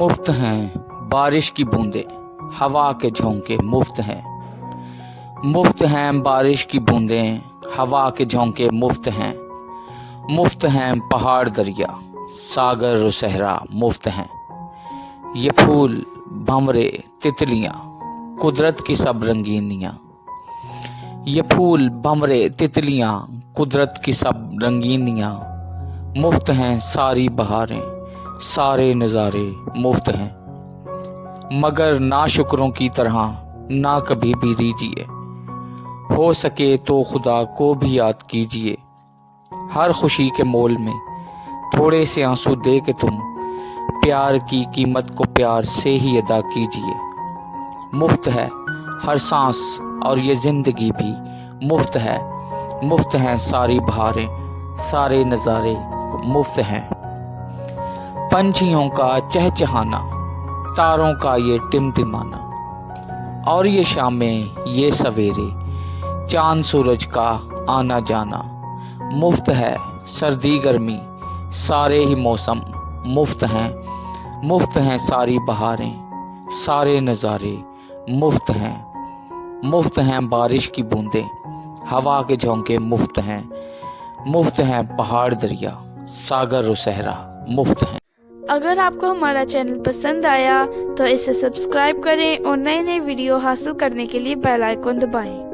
मुफ्त हैं बारिश की बूंदें, हवा के झोंके मुफ्त हैं। मुफ्त हैं बारिश की बूंदें, हवा के झोंके मुफ्त हैं। मुफ्त हैं पहाड़ दरिया, सागर और सहरा मुफ्त हैं। ये फूल भंवरे तितलियां, कुदरत की सब रंगीनियां। ये फूल भंवरे तितलियां, कुदरत की सब रंगीनियां। मुफ्त हैं सारी बहारें, सारे नज़ारे मुफ्त हैं। मगर नाशुक्रों की तरह ना कभी भी दीजिए, हो सके तो खुदा को भी याद कीजिए। हर खुशी के मोल में थोड़े से आंसू दे के तुम प्यार की कीमत को प्यार से ही अदा कीजिए। मुफ्त है हर सांस और ये जिंदगी भी मुफ्त है। मुफ्त हैं सारी बहारें, सारे नज़ारे मुफ्त हैं। पंछियों का चहचहाना, तारों का ये टिमटिमाना, और ये शामें ये सवेरे, चांद सूरज का आना जाना। मुफ्त है सर्दी गर्मी, सारे ही मौसम मुफ्त हैं। मुफ्त हैं सारी बहारें, सारे नज़ारे मुफ्त हैं। मुफ्त हैं बारिश की बूंदें, हवा के झोंके मुफ्त हैं। मुफ्त हैं पहाड़ दरिया, सागर और सहरा मुफ्त हैं। अगर आपको हमारा चैनल पसंद आया तो इसे सब्सक्राइब करें और नए नए वीडियो हासिल करने के लिए बेल आइकन दबाएं।